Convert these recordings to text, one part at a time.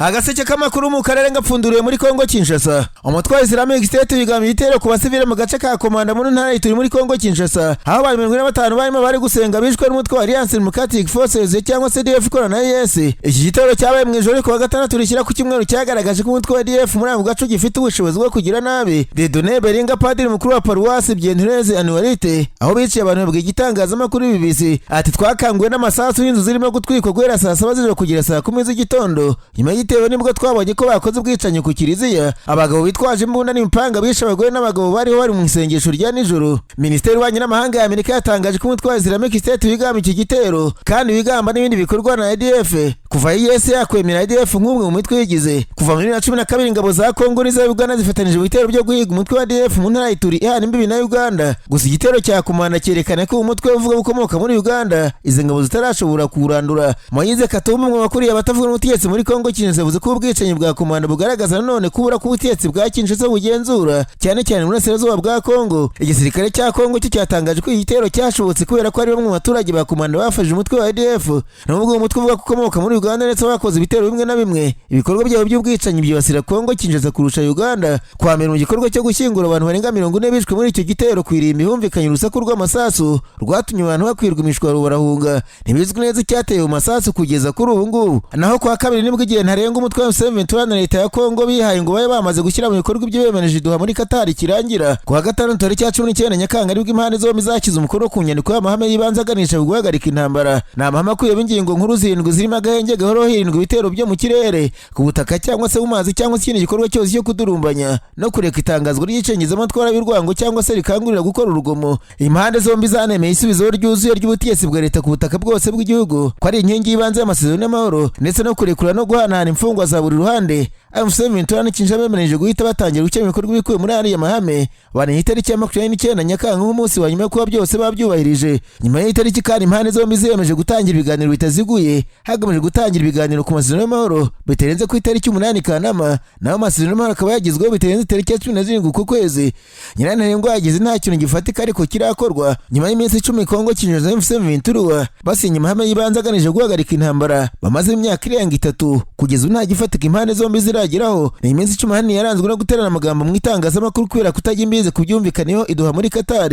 Agaseke k'amakuru mu karere ngapfunduriwe muri Kongo Kinshasa. Umutwe wa Islamic State wigamye igitero ku basivile mu gace ka Komanda mu ntara ituri muri Kongo Kinshasa. Aho abantu 45 barimo bari gusenga bishwe n'umutwe wa Alliance Democratic Forces cyangwa CDF korana AES. Iki gitero cyabaye mu ijoro ku wa gatandatu rishyira ku cyumweru cyagaragaje ko umutwe wa ADF muri ako gace gifite ubushobozi bwo kugira nabi. Dieudonné Belinga padiri mukuru wa Paruwasi Bienheureuse Annualité aho biciye abantu babwiye igitangazamakuru BBC ati twakanguwe n'amasasu y'inzu zirimo gutwikwa guhera saa 7 z'ijoro kugera saa 10 z'igitondo. Nyuma y'igitero nibwo twabonye ko bakoze ubwicanyi ku kiliziya. Abagabo bitwaje imbunda n'imipanga bishe abagore n'abagabo bari mu isengesho rya nijoro. Minisiteri y'Ububanyi n'Amahanga ya Amerika yatangaje ko umutwe wa Islamic State wigamba iki gitero kandi wigamba n'ibindi bikorwa na ADF. Kuva AES yakwemera ADF nk'umwe mu mitwe yigize. Kuva muri 2012 ingabo za Kongo n'iza Uganda zifatanije mu bitero byo guhiga umutwe wa ADF mu ntara ituri ihana imbibi na Uganda. Gusa igitero cya Komanda cyerekana ko umutwe uvuga ukomoka muri Uganda izi ngabo zitarashobora kurandura. Moise Katumbi mu bakuriye abatavuga n'ubutegetsi muri Kongo Kinshasa yavuze ko ubwicanyi bwa Komanda bugaragaza nanone kubura k'ubutegetsi bwa Kinshasa bugenzura cyane cyane muri Burasirazuba bwa Kongo. Igisirikare cya Kongo cyo cyatangaje ko igitero cyashobotse kubera ko ari bamwe mu baturage ba Komanda bafashe umutwe wa ADF. Nubwo umutwe uvuga ko ukomoka muri Uganda ndetse bakoze ibitero bimwe na bimwe ibikorwa byabo by'ubwicanyi byibasira Kongo Kinshasa kurusha Uganda. Kwa mbere mu gikorwa cyo gushyingura abantu barenga 40 bishwe muri icyo gitero kwirimba humvikanye urusaku rw'amasasu rwatumye abantu bakwirwa imishwaro barahunga. Ntibizwi neza icyateye amasasu kugeza kuri ubu ngubu. Naho kwa kabiri nibwo igihe ntarenga umutwe wa M23 na leta ya Kongo bihaye ngo babe bamaze gushyira mu bikorwa ibyo bemereje Doha muri Qatar kirangira. Kwa gatanu tariki ya 19 Nyakanga nibwo impande zombi zakize umukono ku nyandiko y'amahame y'ibanze aganisha guhagarika intambara. Ni amahame akuyemo ingingo nkuru zirindwi zirimo agahenge gahoro hirindwa ibitero byo mu kirere ku butaka cyangwa se mu mazi cyangwa se ikindi gikorwa cyose cyo kudurumbanya no kureka itangazwa ry'icengezamatwara y'urwango cyangwa se rikangurira gukora urugomo. Impande zombi zanemeye isubizo ryuzuye ry'ubutegetsi bwa leta ku butaka bwose bw'igihugu ko ari inkingi y'ibanze y'amasezerano y'amahoro ndetse no kurekura no guhanahana imfungwa za buri ruhande. M23 n'Kinshasa bemereje guhita batangira gukemura ibikorwa bikubiye muri ariya mahame. Bane itariki ya 29 Nyakanga nk'umunsi wa nyuma kuba byose babyubahirije. Nyuma y'itariki kandi impande zombi ziyemeje gutangira ibiganiro bitaziguye hagamije gutangira ibiganiro ku masezerano y'amahoro bitarenze ku itariki 8 Kanama. Naho amasezerano y'amahoro akaba yagizweho bitarenze itariki ya 17 ku kwezi. Nyirantarengwa yagize nta kintu gifatika ariko kirakorwa. Nyuma y'iminsi 10 Kongo Kinshasa M23 basinye amahame y'ibanze aganije guhagarika intambara bamaze imyaka irenga 3 kugeza nta gifatika impande zombi ziragiraho. Ni iminsi 10 yaranzwe no guterana amagambo mu itangazamakuru kubera kutajya imbize kubyumvikaniyeho iduha muri Qatar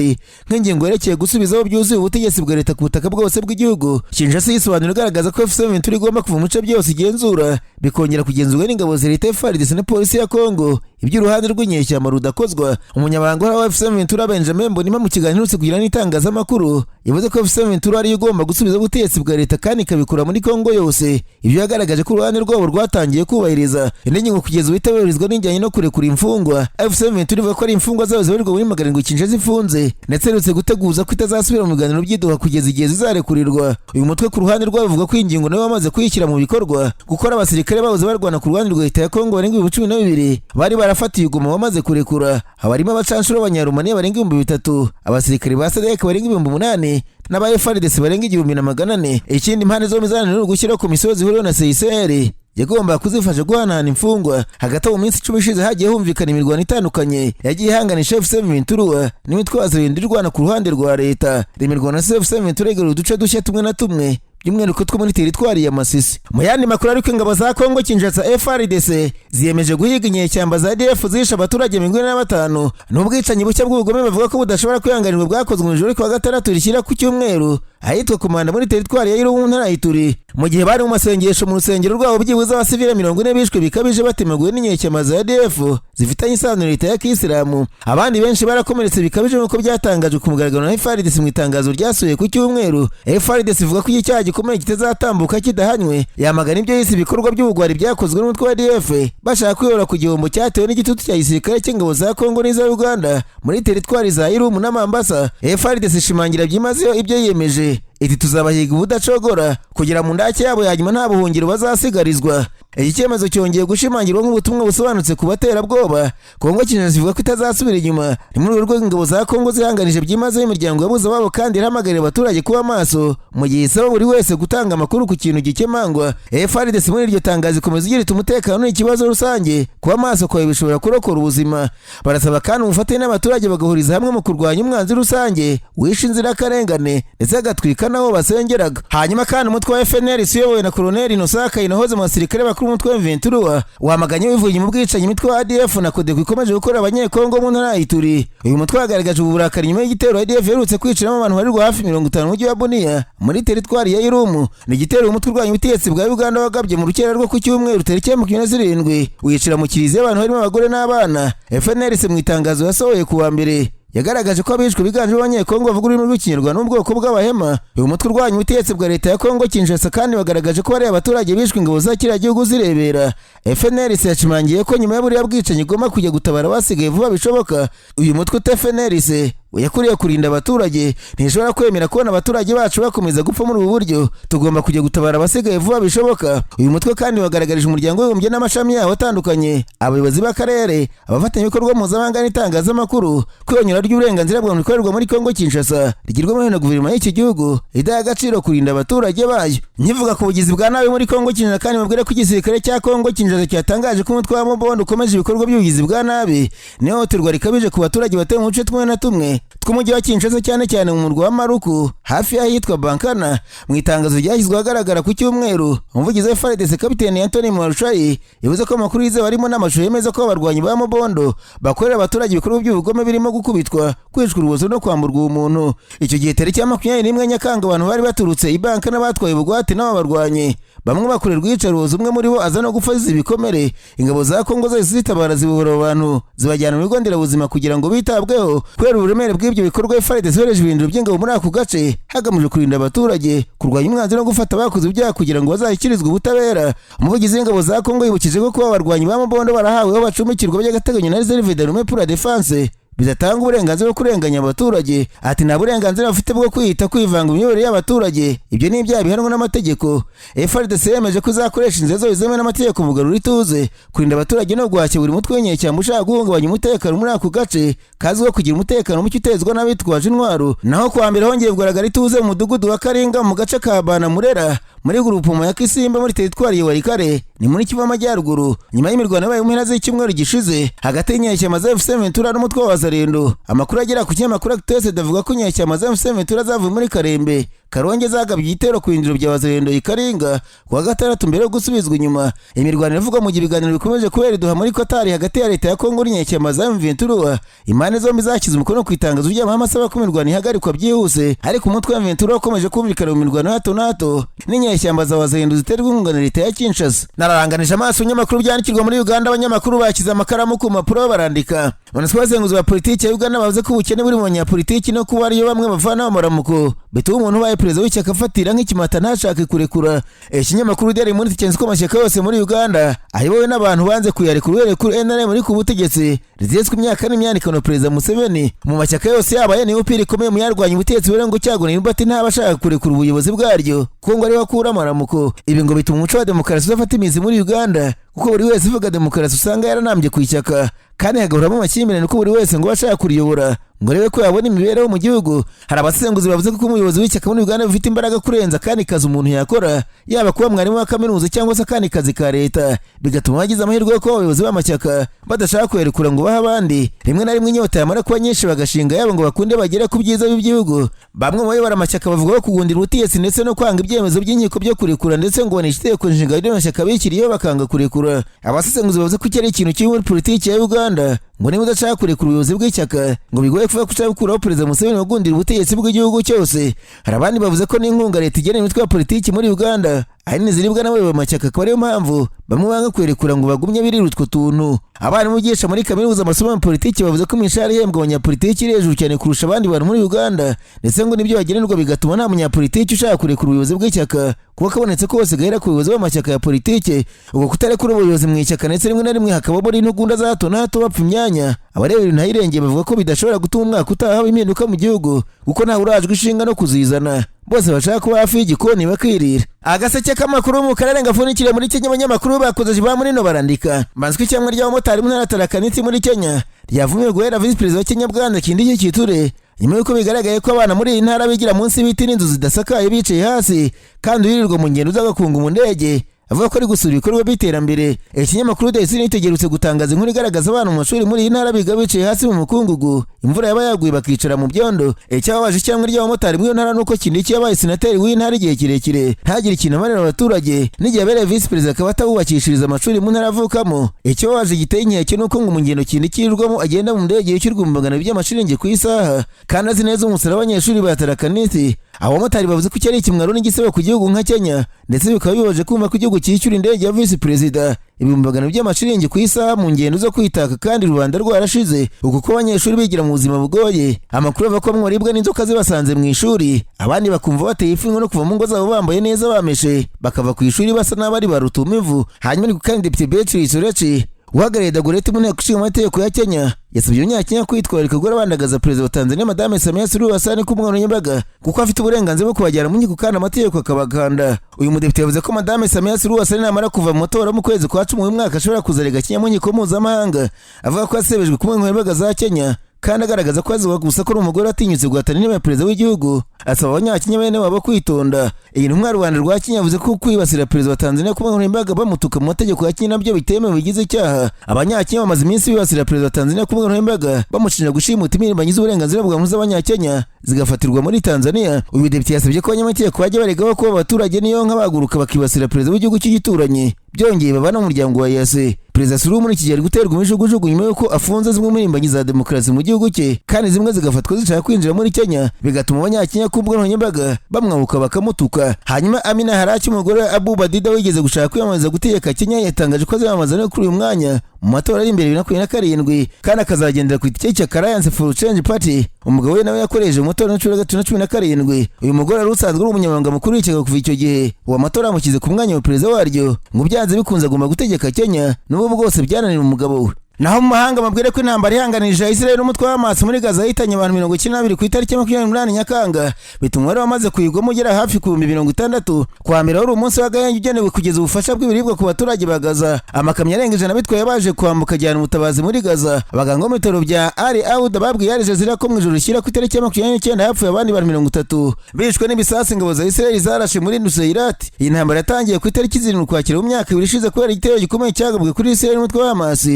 nk'ingingo yerekeye gusubizaho byuzuye ubutegetsi bwa leta ku butaka bwose bw'igihugu. Kinshasa yisobanura igaragaza ko M23 igomba kuva mu bice byose igenzura bikongera kugenzurwa n'ingabo za leta FARDC na polisi ya Kongo iby'uruhande rw'inyeshyamba rudakozwa. Umunyamabanga wa M23 Benjamin Mbonimpa mu kiganiro kugira n'itangazamakuru yavuze ko M23 ari igomba gusubiza ubutegetsi bwa leta kandi ikabikura muri Kongo yose. Ibyo yagaragaje ko uruhande rwabo rwatangiye kubahiriza ingingo kugeza ubitabarizwa n'injyanye no kurekura imfungwa. M23 ivuga ko ari imfungwa zabo zibarirwa muri 700 Kinshasa ifunze ndetse rutse guteguza ko itazasubira mu biganiro by'iduha kugeza igihe zizarekurirwa. Uyu mutwe ku ruhande rwabo uvuga ko ingingo nayo bamaze kuyishyira mu bikorwa gukora abasirikare bahoze barwana ku ruhande rwa leta ya Kongo barenga 12,000 bari barafatiye ugoma bamaze kurekura. Abarimo abacanshuro b'Abanyarumaniya barenga 3,000 abasirikare ba SADC barenga 8,000 n'aba FARDC barenga 1,400. Ikindi impande zombi zananiwe gushyira komisiyo zihuriweho na CICR yagomba kuzifasha guhanahana imfungwa. Hagati mu minsi 10 ishize hagiye humvikana imirwano itandukanye yagiye ihanganisha M23 n'imitwazo y'indirwana ku ruhande rwa leta. Imirwano M23 igera uduce dushya tumwe na tumwe by'umwihariko two muri teritwari ya Masisi. Mu yandi makuru ariko ingabo za Kongo Kinshasa FARDC ziyemeje guhiga inyeshyamba za ADF zisha abaturage 45 n'ubwicanyi bushya bw'ubugome bavuga ko budashobora kwihanganirwa bwakozwe mu ijoro kwa gatandatu rishyira ku cyumweru ahitwa Komanda muri teritwari ya Irumu ntara ituri. Mu gihe bari mu masengesho mu rusengero rwabo byibuze abasivile 40 bishwe bikabije batemeguwe n'inyeshyamba za ADF zifitanye isano leta ya Kisilamu. Abandi benshi barakomeretse bikabije nk'uko byatangajwe ku mugaragaro na FARDC mu itangazo ryasuye ku cyumweru. FARDC ivuga ko icyaha gikomeye kitazatambuka kidahanywe yamagana ibyo yise ibikorwa by'ubugwari byakozwe n'umutwe wa ADF bashaka kwiyora ku gihombo cyatewe n'igitutu cya gisirikare cy'ingabo za Kongo n'iza Uganda muri teritwari za Irumu na Mambasa. FARDC ishimangira byimazeyo ibyo yiyemeje iti tuzabahiga ubudacogora kugira mu ndake yabo yanyuma nta buhungiro bazasigarizwa. Iki cyemezo cyongeye gushimangirwa nk'ubutumwa busobanutse ku baterabwoba. Kongo Kinshasa ivuga ko itazasubira inyuma. Ni muri urwo ingabo za Kongo zihanganije byimazeyo imiryango yabuze babo kandi irahamagarira abaturage kuba maso mu gihe isaba buri wese gutanga amakuru ku kintu gikemangwa. FARDC muri iryo tangazo ikomeza igira iti umutekano ni ikibazo rusange kuba maso kwawe bishobora kurokora ubuzima. Barasaba kandi ubufatanye n'abaturage bagahuriza hamwe mu kurwanya umwanzi rusange wishe inzirakarengane ndetse agatwika nabo basengeraga. Hanyuma kandi umutwe wa FNL uyobowe na Colonel Innocent Kayinahoze mu basirikare itangazamakuru umutwe wa M23 wamaganye wivuye mu bwicanyi imitwe wa ADF na Codeco ikomeje gukora abanyekongo mu ntara ya Ituri. Uyu mutwe wagaragaje uburakari nyuma y'igitero ADF yerutse kwiciramo abantu barirwa hafi 50 mu mujyi wa Bunia muri teritwari ya Irumu. Ni igitero umutwe urwanya ubutegetsi bwa Uganda wagabye mu rukera rwo ku cyumweru tariki ya 27 wicira mu kiliziya abantu harimo abagore n'abana. FNLC mu itangazo yasohoye ku wa mbere yagaragaje ko abishwe biganjemo abanyekongo bavuga ururimi rw'ikinyarwanda n'ubwoko bw'abahema. Uyu mutwe urwanya ubutegetsi bwa leta ya Kongo Kinshasa kandi bagaragaje ko bari abaturage bishwe ingabo za kiriya gihugu zirebera. FNLC yacimangiye ko nyuma y'aburiya bwicanyi igomba kujya gutabara basigaye vuba bishoboka. Uyu mutwe FNLC yakuriye kurinda abaturage ntishobora kwemera kubona abaturage bacu bakomeza gupfa muri ubu buryo. Tugomba kujya gutabara abasigaye vuba bishoboka. Uyu mutwe kandi wagaragarije umuryango w'ubumbye n'amashami yawo atandukanye, abayobozi b'akarere, abafatanyabikorwa mpuzamahanga n'itangazamakuru kwiyongera ry'uburenganzira bwa muntu bikorerwa muri Kongo Kinshasa rigirwamo na guverinoma y'iki gihugu idaha agaciro kurinda abaturage bayo. Nkivuga ku bugizi bwa nabi muri Kongo Kinshasa kandi mubwire ko igisirikare cya Kongo Kinshasa cyatangaje ko umutwe wa Mobondo ukomeje ibikorwa by'ubugizi bwa nabi n'ihohoterwa rikabije ku baturage batuye mu duce tumwe na tumwe tw'umujyi wa Kinshasa cyane cyane mu murwa wa Maruku hafi y'ahitwa Bankana. Mu itangazo ryashyizwe ahagaragara ku cyumweru, umuvugizi wa FARDC Kapiteni Anthony Mwarushayi yavuze ko amakuru yizewe harimo n'amashusho yemeza ko abarwanyi ba Mobondo bakorera abaturage ibikorwa by'ubugome birimo gukubitwa, kwicwa urubozo no kwamburwa umuntu. Icyo gihe tariki ya 21 Nyakanga abantu bari baturutse i Bankana batwaye ubugwate n'abo barwanyi, bamwe bakorerwa iyicarubozo, umwe muri bo aza no gupfa ibikomere. Ingabo za Kongo zose zitabara zibohora abantu zibajyana mu bigo nderabuzima kugira ngo bitabweho. Kubera uburemere bw'ibyo bikorwa FARDC yohereje ibirindiro by'ingabo muri ako gace hagamijwe kurinda abaturage, kurwanya umwanzi no gufata abakoze ibyaha kugira ngo bazashyikirizwe ubutabera. Umuvugizi w'ingabo za Kongo yibukije ko kuba abarwanyi ba Mobondo barahawe aho bacumbikirwa by'agateganyo na Reserve d'Armée pour la Défense bizatanga uburenganzira bwo kurenganya abaturage. Ati nta burenganzira bafite bwo kwita kwivanga imiyoborere y'abaturage, ibyo ni ibyaha bihanwa n'amategeko. FARDC yemeje ko izakoresha inzira zose zemewe n'amategeko mu kugarura ituze, kurinda abaturage no guhashya buri mutwe w'inyeshyamba ushaka guhungabanya umutekano muri ako gace kazwiho kugira umutekano muke utezwa n'abitwaje intwaro. Naho kuwa mbere hongeye kugaragara ituze mu mudugudu wa Karinga mu gace ka Banamurera muri grupoma ya Kisimba muri teritwari ya Walikare ni muri Kivu Amajyaruguru, nyuma y'imirwano yabaye mu mpera z'icyumweru gishize hagati y'inyeshyamba za FC23 n'umutwe wa Wazalendo. Amakuru agera ku kinyamakuru Actese davuga ko inyeshyamba za FC23 zavuye muri Karembe Karonge zagabye igitero ku birindiro bya Wazalendo i Karinga kuwa gatandatu mbere yo gusubizwa inyuma. Imirwano ivuga mu gihe ibiganiro bikomeje kubera Doha muri Qatar hagati ya leta ya Kongo n'inyeshyamba za M23. Impande zombi zashyize umukono ku itangazo ry'amahame asaba ko imirwano ihagarikwa byihuse, ariko umutwe wa M23 ukomeje kumvikana mu mirwano hato na hato n'inyeshyamba za Wazalendo ziterwa inkunga na leta ya Kinshasa. Nararanganije amaso ibinyamakuru byandikirwa muri Uganda. Abanyamakuru bakize amakaramu ku mpapuro barandika. Abanyasenguzi ba politiki ya Uganda bavuze ko ubukene buri mu banyapolitiki no kuba ariyo bamwe bavana amaramuko bituma umuntu ubaye perezida w'ishyaka afatira nk'ikimata ntashake kurekura. Ikinyamakuru Daily Monitor cyenze ko amashyaka yose muri Uganda ayobowe n'abantu banze kuyarekura uhereye kuri NRM muri ku butegetsi rizetswe imyaka n'imyandikano Perezida Museveni. Mu mashyaka yose yabaye ni upira ikomeye mu yarwanya ubutegetsi bure ngo cyagona imbati ntabashaka kurekura ubuyobozi bwaryo kuko ngo ari bakura amaramuko. Ibi ngo bituma umuco wa demokarasi udafata imizi muri Uganda, kuko buri wese uvuga demokarasi usanga yaranambye ku ishyaka kandi hagahoramo amakimbirane ko buri wese ngo bashaka kuriyobora ngo rebe ko yabona imibereho mu gihugu. Hari abasenguzi bavuze ko umuyobozi w'ishyaka muri Uganda bifite imbaraga kurenza kandi kazi umuntu yakora, yaba kuba mwarimu wa kaminuza cyangwa se kandi kazi ka leta, bigatuma bagize amahirwe yo kuba abayobozi b'amashyaka badashaka kwerekura ngo bahe abandi. Rimwe na rimwe inyota yamara kuba nyinshi bagashinga yabo ngo bakunde bagere ku byiza by'igihugu. Bamwe mu bayobora amashyaka bavuga ko kugundira ubutegetsi ndetse no kwanga ibyemezo by'inkiko byo kurekura ndetse ngo banishe itegeko nshinga ry'amashyaka bikiriyeho bakanga kurekura. Abasesenguzi bavuze ko iki ari ikintu kiri muri politiki ya Uganda, ngo niba udashaka kurekura ubuyobozi bw'ishyaka ngo bigoye kuvuga ko ushaka gukuraho Perezida Museveni wagundira ubutegetsi bw'igihugu cyose. Hari abandi bavuze ko n'inkunga leta igenera imitwe ya politiki muri Uganda ahanini ziribwa n'abayobozi b'amashyaka, akaba ariyo mpamvu bamwe banga kwerekura ngo bagumye birira utwo tuntu. Abarimu bigisha muri kaminuza amasomo ya politiki bavuze ko imishahara ihembwa abanyapolitiki iri hejuru cyane kurusha abandi bantu muri Uganda, ndetse ngo nibyo bagenerwa bigatuma nta munyapolitiki ushaka kurekura ubuyobozi bw'ishyaka kuko kabonetse kose gahera ku bayobozi b'amashyaka ya politiki. Ubwo kutarekura ubuyobozi mu ishyaka ndetse rimwe na rimwe hakabamo n'intugunda za hato na hato bapfa imyanya, abareba ibintu ahirengeye bavuga ko bidashobora gutuma umwaka utaha haba impinduka mu gihugu kuko ntawe urajwe ishinga no kuzizana, bose bashaka kuba hafi y'igikoni bakirira. Agaseke k'amakuru mu karere ngafunikire muri Kenya. Abanyamakuru bakoze ba muri no barandika mbanzwe icyamwe ry'abamotari mu ntara Tarakaniti muri Kenya ryavumiwe guhera Vice President wa Kenya Bwana Kindiki Kiture nyuma y'uko bigaragaye ko abana muri iyi ntara bigira munsi y'ibiti n'inzu zidasakaye bicaye hasi kandi wirirwa mu ngendo z'agakungu mu ndege avuga ko ari gusura ibikorwa by'iterambere. Ikinyamakuru The City giherutse gutangaza inkuru igaragaza abantu mu mashuri muri iyi ntara biga bicaye hasi mu mukungugu, imvura yaba yaguye bakicara mu byondo. Icyababaje cyangwa ry'abamotari muri iyo ntara nuko Kindiki yabaye senateri w'iyi ntara igihe kirekire ntagire ikintu amarira abaturage, n'igihe abereye visi perezida akaba atawubakishiriza amashuri mu ntara avukamo. Icyababaje giteye inkeke nuko ngo mu ngendo Kindiki yirirwamo agenda mu ndege y'ibihumbi magana abiri by'amashiringi ku isaha, kandi azi neza umusoro w'abanyeshuri batarakanisi. Abamotari bavuze ko iki ari ikimwaro n'igisebo ku gihugu nka Kenya, ndetse bikaba bibaje kumva ko igihugu cyishyura indege ya visi perezida ibihumbi magana abiri by'amashiringi ku isaha mu ngendo zo kwitaka, kandi rubanda rwarashize uko ko abanyeshuri bigira mu buzima bugoye. Amakuru avuga ko bamwe baribwa n'inzoka zibasanze mu ishuri, abandi bakumva bateye ipfunwe no kuva mu ngo zabo bambaye neza bameshe, bakava ku ishuri basa n'abari barutuma ivu. Hanyuma ariko kandi Depite Beatrice Urechi uhagarariye Dagoretti mu nteko ishinga amategeko ya Kenya yasabye Abanyakenya kwitwararika guhora bandagaza perezida wa Tanzania Madame Samia Suluhu Hassan ku nkoranyambaga kuko afite uburenganzira bwo kubajyana mu nkiko kandi amategeko akabaganda. Uyu mudepite yavuze ko Madame Samia Suluhu Hassan namara kuva mu matora mu kwezi kwa 10 uyu mwaka ashobora kuzarega Kenya mu nkiko mpuzamahanga, avuga ko yasebejwe ku nkoranyambaga za Kenya kandi agaragaza ko azivuga gusa ko umugore atinyutse guhatana n'intebe ya perezida w'igihugu. Asaba Abanyakenya bene wabo kwitonda. Iyi ntumwa Rwanda rwa Kenya yavuze ko kwibasira perezida wa Tanzania ku nkoranyambaga bamutuka mu mategeko ya Kenya nabyo bitemewe bigize icyaha. Abanyakenya bamaze iminsi bibasira perezida wa Tanzania ku nkoranyambaga bamushinja gushimuta impirimbanyi z'uburenganzira bwa muntu z'Abanyakenya zigafatirwa muri Tanzania. Uyu depite yasabye ko abanyamategeko bajya baregaho ko abaturage niyo nka baguruka bakibasira perezida w'igihugu cy'igituranyi byongeye babana mu muryango wa EAC. Perezida Suluhu muri iki gihe ari guterwa imijugujugu nyuma y'uko afunze zimwe mu mpirimbanyi za demokarasi mu gihugu cye, kandi zimwe zigafatwa zishaka kwinjira muri Kenya, bigatuma Abanyakenya ku mbuga nkoranyambaga bamwabuka bakamutuka. Hanyuma Amina Haraki, umugore wa Abu Badida wigeze gushaka kwiyamamaza gutegeka Kenya, yatangaje ko aziyamamaza no kuri uyu mwanya mu matora ari imbere 2027 kandi akazagendera ku itike cya Alliance for Change Party. Umugabo we nawe yakoreje mu matora ya 2017. Uyu mugore ari usanzwe ari umunyamabanga mukuru w'ishyaka kuva icyo gihe. Uwo matora amukize ku mwanya wa perezida waryo, ngo byanze bikunze agomba gutegeka Kenya n'ubu bwose byananira umugabo we. Naho mu mahanga mabwire ko intambara ihanganije Israel n'umutwe w'amaso muri Gaza yahitanye abantu 92 ku itariki 28 Nyakanga, bituma wari wamaze kuyigwamo ugera hafi ku 60,000. Kwa mbere wari umunsi w'agahenga ugenewe kugeza ubufasha bw'ibiribwa ku baturage ba Gaza. Amakamyo arenga 100 bitwaye baje kwambuka ajyana ubutabazi muri Gaza. Abaganga mu bitaro bya Ali Aud babwiye Al Jazeera ko mu ijoro rishyira ku itariki 29 hapfuye abandi bantu 30 bishwe n'ibisasi ingabo za Israel zarashe muri Nuseirat. Iyi ntambara yatangiye ku itariki 7 Ukwakira mu myaka 2 ishize kubera igitero gikomeye cyagabwe kuri Israel n'umutwe w'amaso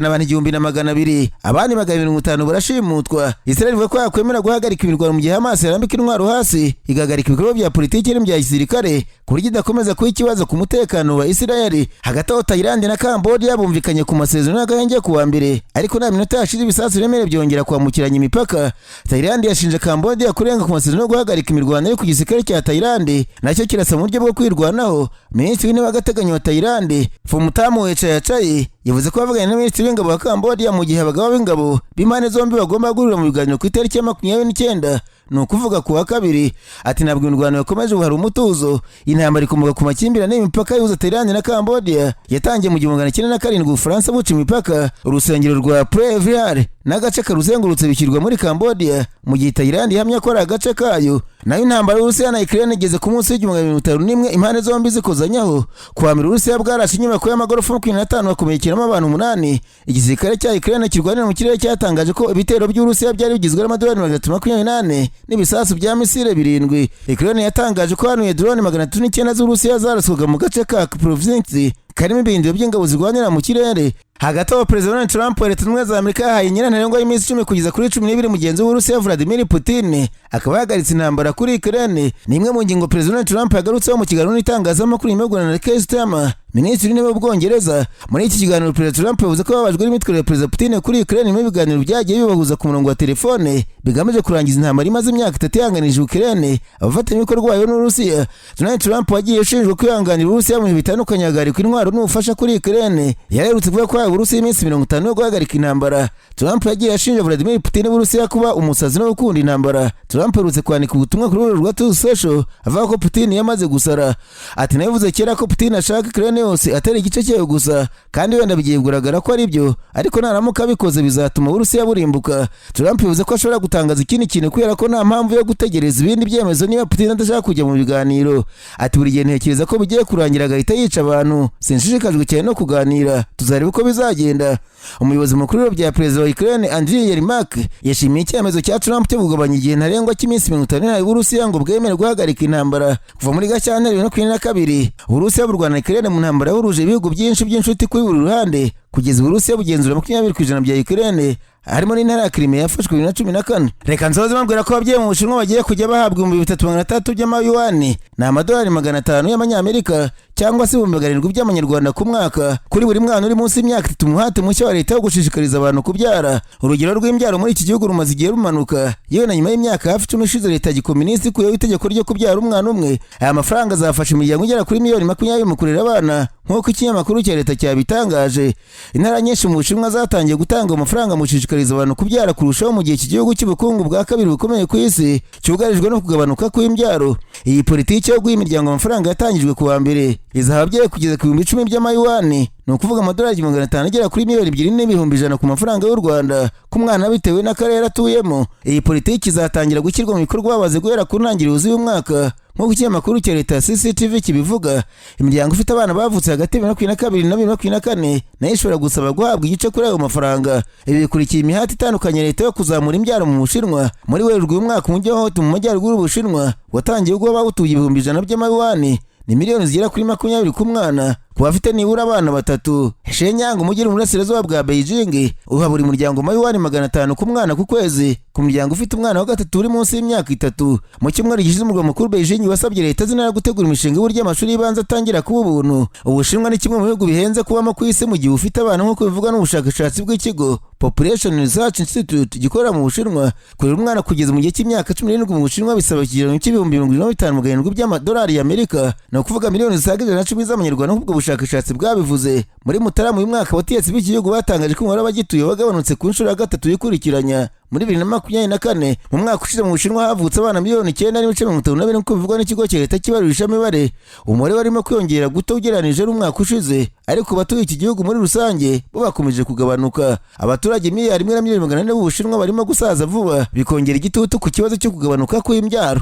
abantu 1,200, abandi 50 barashimutwa. Israel ivuga ko yakwemera guhagarika imirwano mu gihe Hamas yarambika intwaro hasi igahagarika ibikorwa bya politiki n'ibya gisirikare ku buryo idakomeza kuba ikibazo ku mutekano wa Israel. Hagati aho Thailand na Cambodia bumvikanye ku masezerano y'agahenge ku wa mbere, ariko nta minota yashize ibisasu biremereye byongera kwambukiranya imipaka. Thailand yashinje Cambodia kurenga ku masezerano yo guhagarika imirwano yo ku gisirikare cya Thailand, nacyo kirasa mu buryo bwo kwirwanaho. Minisitiri w'intebe w'agateganyo wa Thailand Phumtham Wechayachai yavuze ko bavuganye na minisitiri w'ingabo wa Cambodia mu gihe abagabo b'ingabo b'impande zombi bagomba guhurira mu biganiro ku itariki ya 29, ni ukuvuga ku wa kabiri. Ati nabwo imirwano yakomeje hari umutuzo. Intambara ikomoka ku makimbirane y'imipaka ihuza Thailand na Cambodia yatangiye mu 1907 Ubufaransa buca imipaka. Urusengero rwa Previar n'agace karuzengurutse bishyirwa muri Cambodia mu gihe Thailand ihamya ko ari agace kayo. Nayo intambara y'Urusiya na Ukraine igeze ku munsi w'51 impande zombi zikozanyaho. Kwa mbere Urusiya bwarashe inyubako y'amagorofa 25 akomerekeramo abantu 8. Igisirikare cya Ukraine kirwanira mu kirere cyatangaje ko ibitero by'Urusiya byari bigizwe n'amadolari 328 n'ibisasu bya misile 7. Ukraine yatangaje ko hanuye drone 309 z'Urusiya zaraswaga mu gace ka Province karimo ibindiro by'ingabo zirwanira mu kirere. Hagati aho Perezida Donald Trump wa Leta Zunze Ubumwe za Amerika yahaye nyirantarengwa y'iminsi 10 kugeza kuri 12 mugenzi w'Urusiya Vladimir Putin akaba yahagaritse intambara kuri Ukraine. Ni imwe mu ngingo Perezida Donald Trump yagarutseho mu kiganiro n'itangazamakuru nyuma na Keir Starmer, Minisitiri w'Intebe w'Ubwongereza. Muri iki kiganiro Perezida Trump yavuze ko babajwe n'imitwarire ya Perezida Putin kuri Ukraine mu biganiro byagiye bibahuza ku murongo wa telefone bigamije kurangiza intambara imaze imyaka 3 yanganije Ukraine abafatanyabikorwa bayo n'Urusiya. Donald Trump wagiye ushinjwa kwihanganira Urusiya mu bitandukanye agarika intwaro n'ubufasha kuri Ukraine. Yarerutse kuvuga ko Urusiya iminsi 50 yo guhagarika intambara. Trump yagiye ashinja Vladimir Putin w'Urusiya kuba umusazi no gukunda intambara. Trump yarutse kwandika ubutumwa kuri urubuga rwa Truth Social avuga ko Putin yamaze gusara. Ati navuze kera ko Putin ashaka Ukraine yose atari igice cyayo gusa, kandi wenda bigiye kugaragara ko ari byo, ariko naramuka abikoze bizatuma Uburusiya burimbuka. Trump yavuze ko ashobora gutangaza ikindi kintu kubera ko nta mpamvu yo gutegereza ibindi byemezo niba Putin adashaka kujya mu biganiro. Ati buri gihe ntekereza ko bigiye kurangira agahita yica abantu, sinshishikajwe cyane no kuganira, tuzareba uko bizagenda. Umuyobozi mukuru bya perezida wa Ukraine Andriy Yermak yashimiye icyemezo cya Trump cyo kugabanya igihe ntarengwa cy'iminsi 50 Uburusiya ngo bwemere guhagarika intambara. Kuva muri Gashyantare 2022 Uburusiya burwana Ukraine mu ntambara yahuruje ibihugu byinshi by'inshuti kuri buri ruhande, kugeza Uburusiya bugenzura 20% bya Ukraine, harimo n'intara ya Crimea yafashwe 2014. Reka nsoze bambwira ko ababyeyi mu Bushinwa bagiye kujya bahabwa 3,300 by'amayuani, ni amadolari 500 y'amanyamerika, cyangwa se 700 by'amanyarwanda ku mwaka, kuri buri mwana uri munsi y'imyaka 3. Umuhate mushya wa leta wo gushishikariza abantu kubyara. Urugero rw'imbyaro muri iki gihugu rumaze igihe rumanuka, yewe na nyuma y'imyaka hafi 10 ishize leta ya gikomunisi ikuyeho itegeko ryo kubyara umwana umwe. Aya mafaranga azafasha imiryango igera kuri miliyoni 20 mu kurera abana, nk'uko ikinyamakuru cya leta cyabitangaje. Intara nyinshi mu Bushinwa zatangiye gutanga amafaranga mu gushishikariza abantu kubyara kurushaho mu gihe cy'igihugu cy'ubukungu bwa kabiri bukomeye ku isi cyugarijwe no kugabanuka kw'imbyaro. Iyi politiki yo guha imiryango amafaranga yatangijwe ku wa mbere, izaba byari kugeza ku 10,000 by'amayuani, ni ukuvuga amadolari 500 agera kuri miliyoni 2,100 ku mafaranga y'u Rwanda ku mwana bitewe n'akarere atuyemo. Iyi politiki izatangira gushyirwa mu bikorwa baze guhera ku ntangiriro z'uyu mwaka. Nk'uko ikinyamakuru cya leta CCTV kibivuga, imiryango ifite abana bavutse hagati ya 22 na 24 nayo ishobora gusaba guhabwa igice kuri ayo mafaranga. Ibi bikurikiye imihati itandukanye leta yo kuzamura imbyaro mu Bushinwa. Muri Werurwe uyu mwaka umujyi wa Hotu mu majyaruguru y'Ubushinwa watangiye guha abawutuye 100,000 by'amayuani, ni miliyoni zigera kuri 20 ku mwana, ku bafite nibura abana 3. Shenyang umujyi mu burasirazuba bwa Beijing uha buri muryango mayuani 500 ku mwana ku kwezi, ku muryango ufite umwana wa gatatu uri munsi y'imyaka 3. Mu cyumweru gishize umurwa mukuru Beijing wasabye leta zinara gutegura imishinga y'uburyo amashuri y'ibanze atangira kuba ubuntu. Ubushinwa ni kimwe mu bihugu bihenze kubamo ku isi mu gihe ufite abana, nk'uko bivugwa n'ubushakashatsi bw'ikigo Population Research Institute gikorera mu Bushinwa. Kurera umwana kugeza mu gihe cy'imyaka 17 mu Bushinwa bisaba ikigero cy'ibihumbi 25,700 by'amadolari y'Amerika, ni ukuvuga miliyoni zisaga 110 z'amanyarwanda, nk'ubwo bushakashatsi bwabivuze. Muri Mutarama uyu mwaka abategetsi b'iki gihugu batangaje ko umubare w'abagituye wagabanutse ku nshuro ya gatatu yikurikiranya. Muri 2024 mu mwaka ushize mu Bushinwa havutse abana miliyoni 9,52 nk'uko bivugwa n'ikigo cya leta kibarurisha imibare. Umubare warimo kwiyongera guto ugereranije n'umwaka ushize, ariko batuye iki gihugu muri rusange bo bakomeje kugabanuka. Abaturage miliyari 1,400,000 b'Ubushinwa barimo gusaza vuba, bikongera igitutu ku kibazo cyo kugabanuka kw'imbyaro.